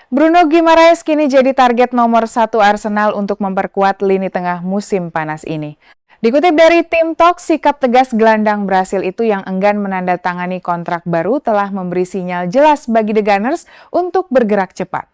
Bruno Guimaraes kini jadi target nomor satu Arsenal untuk memperkuat lini tengah musim panas ini. Dikutip dari tim Talk, sikap tegas gelandang Brasil itu yang enggan menandatangani kontrak baru telah memberi sinyal jelas bagi The Gunners untuk bergerak cepat.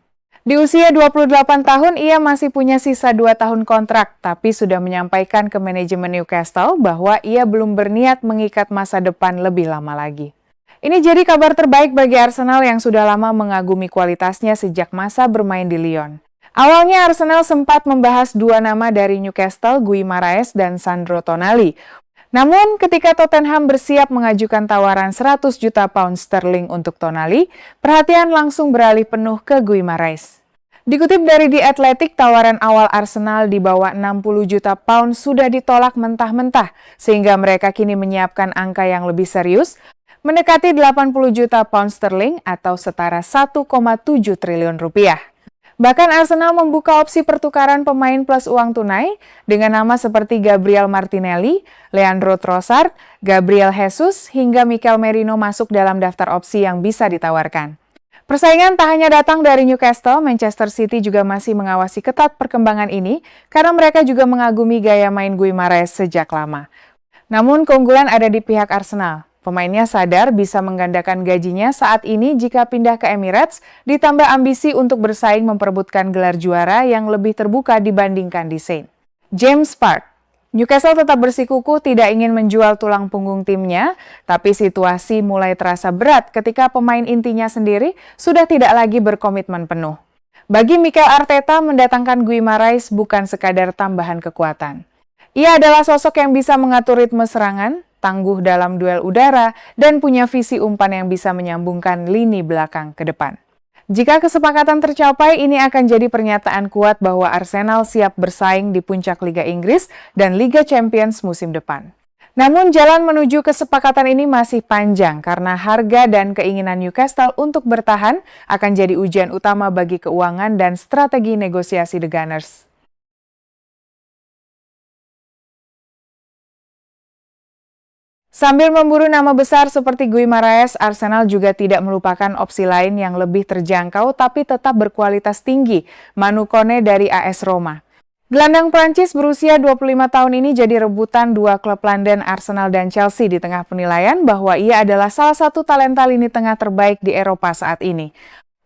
Di usia 28 tahun, ia masih punya sisa 2 tahun kontrak, tapi sudah menyampaikan ke manajemen Newcastle bahwa ia belum berniat mengikat masa depan lebih lama lagi. Ini jadi kabar terbaik bagi Arsenal yang sudah lama mengagumi kualitasnya sejak masa bermain di Lyon. Awalnya Arsenal sempat membahas dua nama dari Newcastle, Guimaraes dan Sandro Tonali. Namun ketika Tottenham bersiap mengajukan tawaran 100 juta pound sterling untuk Tonali, perhatian langsung beralih penuh ke Guimaraes. Dikutip dari The Athletic, tawaran awal Arsenal di bawah 60 juta pound sudah ditolak mentah-mentah, sehingga mereka kini menyiapkan angka yang lebih serius, mendekati 80 juta pound sterling atau setara 1,7 triliun rupiah. Bahkan Arsenal membuka opsi pertukaran pemain plus uang tunai dengan nama seperti Gabriel Martinelli, Leandro Trossard, Gabriel Jesus, hingga Mikel Merino masuk dalam daftar opsi yang bisa ditawarkan. Persaingan tak hanya datang dari Newcastle, Manchester City juga masih mengawasi ketat perkembangan ini karena mereka juga mengagumi gaya main Guimaraes sejak lama. Namun keunggulan ada di pihak Arsenal. Pemainnya sadar bisa menggandakan gajinya saat ini jika pindah ke Emirates, ditambah ambisi untuk bersaing memperebutkan gelar juara yang lebih terbuka dibandingkan di Saint James Park. Newcastle tetap bersikukuh tidak ingin menjual tulang punggung timnya, tapi situasi mulai terasa berat ketika pemain intinya sendiri sudah tidak lagi berkomitmen penuh. Bagi Mikel Arteta, mendatangkan Guimaraes bukan sekadar tambahan kekuatan. Ia adalah sosok yang bisa mengatur ritme serangan, tangguh dalam duel udara, dan punya visi umpan yang bisa menyambungkan lini belakang ke depan. Jika kesepakatan tercapai, ini akan jadi pernyataan kuat bahwa Arsenal siap bersaing di puncak Liga Inggris dan Liga Champions musim depan. Namun jalan menuju kesepakatan ini masih panjang karena harga dan keinginan Newcastle untuk bertahan akan jadi ujian utama bagi keuangan dan strategi negosiasi The Gunners. Sambil memburu nama besar seperti Guimaraes, Arsenal juga tidak melupakan opsi lain yang lebih terjangkau tapi tetap berkualitas tinggi, Manu Kone dari AS Roma. Gelandang Prancis berusia 25 tahun ini jadi rebutan dua klub London, Arsenal dan Chelsea di tengah penilaian bahwa ia adalah salah satu talenta lini tengah terbaik di Eropa saat ini.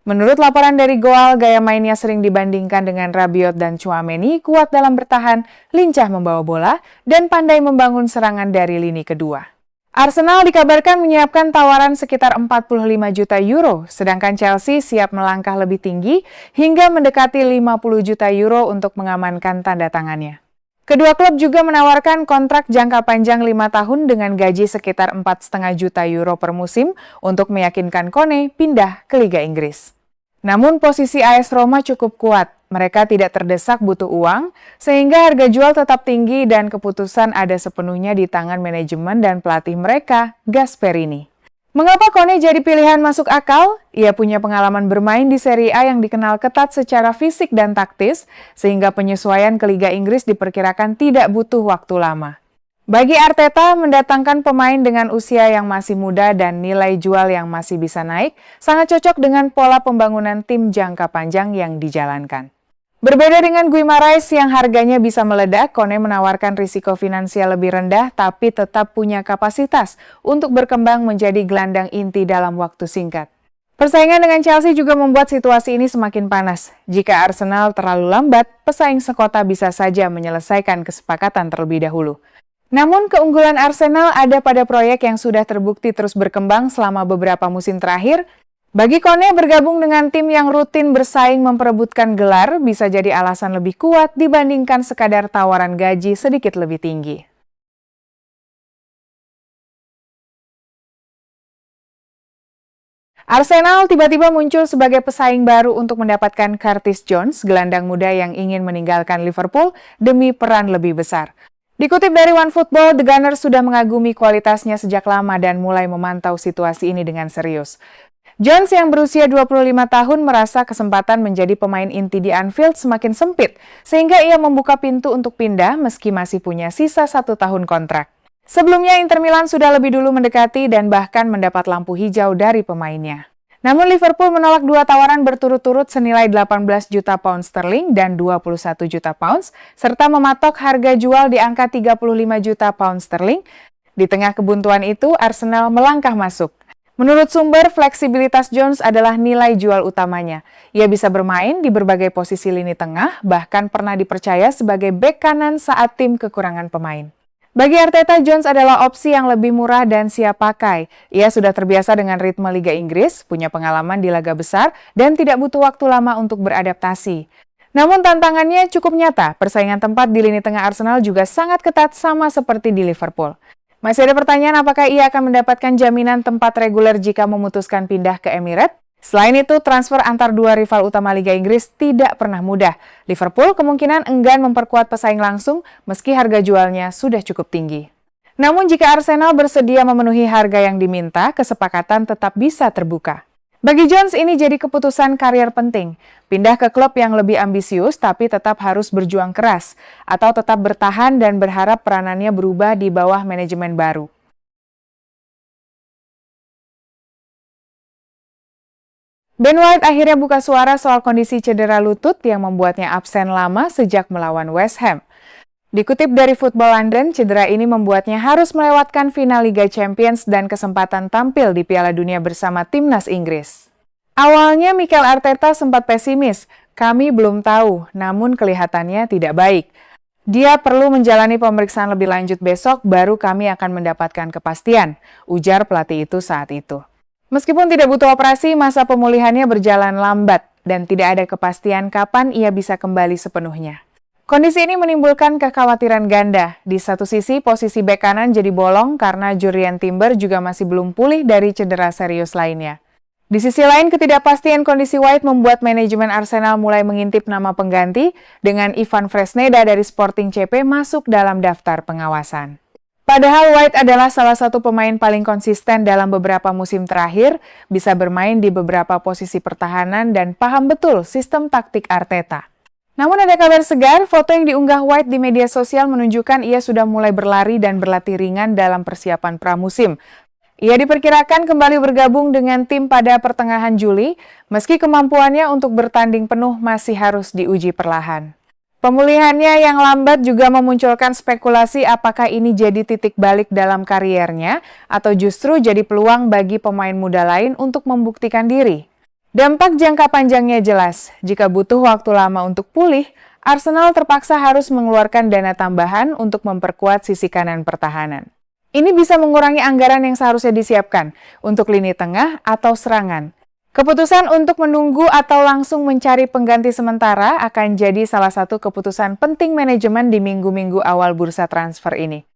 Menurut laporan dari Goal, gaya mainnya sering dibandingkan dengan Rabiot dan Tchouaméni, kuat dalam bertahan, lincah membawa bola, dan pandai membangun serangan dari lini kedua. Arsenal dikabarkan menyiapkan tawaran sekitar 45 juta euro, sedangkan Chelsea siap melangkah lebih tinggi hingga mendekati 50 juta euro untuk mengamankan tanda tangannya. Kedua klub juga menawarkan kontrak jangka panjang 5 tahun dengan gaji sekitar 4,5 juta euro per musim untuk meyakinkan Kone pindah ke Liga Inggris. Namun posisi AS Roma cukup kuat. Mereka tidak terdesak butuh uang, sehingga harga jual tetap tinggi dan keputusan ada sepenuhnya di tangan manajemen dan pelatih mereka, Gasperini. Mengapa Kone jadi pilihan masuk akal? Ia punya pengalaman bermain di Serie A yang dikenal ketat secara fisik dan taktis, sehingga penyesuaian ke Liga Inggris diperkirakan tidak butuh waktu lama. Bagi Arteta, mendatangkan pemain dengan usia yang masih muda dan nilai jual yang masih bisa naik, sangat cocok dengan pola pembangunan tim jangka panjang yang dijalankan. Berbeda dengan Guimaraes yang harganya bisa meledak, Kone menawarkan risiko finansial lebih rendah tapi tetap punya kapasitas untuk berkembang menjadi gelandang inti dalam waktu singkat. Persaingan dengan Chelsea juga membuat situasi ini semakin panas. Jika Arsenal terlalu lambat, pesaing sekota bisa saja menyelesaikan kesepakatan terlebih dahulu. Namun keunggulan Arsenal ada pada proyek yang sudah terbukti terus berkembang selama beberapa musim terakhir. Bagi Kone, bergabung dengan tim yang rutin bersaing memperebutkan gelar bisa jadi alasan lebih kuat dibandingkan sekadar tawaran gaji sedikit lebih tinggi. Arsenal tiba-tiba muncul sebagai pesaing baru untuk mendapatkan Curtis Jones, gelandang muda yang ingin meninggalkan Liverpool demi peran lebih besar. Dikutip dari OneFootball, The Gunners sudah mengagumi kualitasnya sejak lama dan mulai memantau situasi ini dengan serius. Jones yang berusia 25 tahun merasa kesempatan menjadi pemain inti di Anfield semakin sempit, sehingga ia membuka pintu untuk pindah meski masih punya sisa 1 tahun kontrak. Sebelumnya Inter Milan sudah lebih dulu mendekati dan bahkan mendapat lampu hijau dari pemainnya. Namun Liverpool menolak dua tawaran berturut-turut senilai 18 juta pound sterling dan 21 juta pounds, serta mematok harga jual di angka 35 juta pound sterling. Di tengah kebuntuan itu, Arsenal melangkah masuk. Menurut sumber, fleksibilitas Jones adalah nilai jual utamanya. Ia bisa bermain di berbagai posisi lini tengah, bahkan pernah dipercaya sebagai bek kanan saat tim kekurangan pemain. Bagi Arteta, Jones adalah opsi yang lebih murah dan siap pakai. Ia sudah terbiasa dengan ritme Liga Inggris, punya pengalaman di laga besar, dan tidak butuh waktu lama untuk beradaptasi. Namun tantangannya cukup nyata, persaingan tempat di lini tengah Arsenal juga sangat ketat sama seperti di Liverpool. Masih ada pertanyaan apakah ia akan mendapatkan jaminan tempat reguler jika memutuskan pindah ke Emirates? Selain itu, transfer antar dua rival utama Liga Inggris tidak pernah mudah. Liverpool kemungkinan enggan memperkuat pesaing langsung meski harga jualnya sudah cukup tinggi. Namun jika Arsenal bersedia memenuhi harga yang diminta, kesepakatan tetap bisa terbuka. Bagi Jones ini jadi keputusan karier penting. Pindah ke klub yang lebih ambisius tapi tetap harus berjuang keras, atau tetap bertahan dan berharap peranannya berubah di bawah manajemen baru. Ben White akhirnya buka suara soal kondisi cedera lutut yang membuatnya absen lama sejak melawan West Ham. Dikutip dari Football London, cedera ini membuatnya harus melewatkan final Liga Champions dan kesempatan tampil di Piala Dunia bersama timnas Inggris. Awalnya Mikel Arteta sempat pesimis, kami belum tahu, namun kelihatannya tidak baik. Dia perlu menjalani pemeriksaan lebih lanjut besok, baru kami akan mendapatkan kepastian, ujar pelatih itu saat itu. Meskipun tidak butuh operasi, masa pemulihannya berjalan lambat dan tidak ada kepastian kapan ia bisa kembali sepenuhnya. Kondisi ini menimbulkan kekhawatiran ganda. Di satu sisi, posisi bek kanan jadi bolong karena Jurrien Timber juga masih belum pulih dari cedera serius lainnya. Di sisi lain, ketidakpastian kondisi White membuat manajemen Arsenal mulai mengintip nama pengganti dengan Ivan Fresneda dari Sporting CP masuk dalam daftar pengawasan. Padahal White adalah salah satu pemain paling konsisten dalam beberapa musim terakhir, bisa bermain di beberapa posisi pertahanan dan paham betul sistem taktik Arteta. Namun ada kabar segar, foto yang diunggah White di media sosial menunjukkan ia sudah mulai berlari dan berlatih ringan dalam persiapan pramusim. Ia diperkirakan kembali bergabung dengan tim pada pertengahan Juli, meski kemampuannya untuk bertanding penuh masih harus diuji perlahan. Pemulihannya yang lambat juga memunculkan spekulasi apakah ini jadi titik balik dalam kariernya atau justru jadi peluang bagi pemain muda lain untuk membuktikan diri. Dampak jangka panjangnya jelas, jika butuh waktu lama untuk pulih, Arsenal terpaksa harus mengeluarkan dana tambahan untuk memperkuat sisi kanan pertahanan. Ini bisa mengurangi anggaran yang seharusnya disiapkan untuk lini tengah atau serangan. Keputusan untuk menunggu atau langsung mencari pengganti sementara akan jadi salah satu keputusan penting manajemen di minggu-minggu awal bursa transfer ini.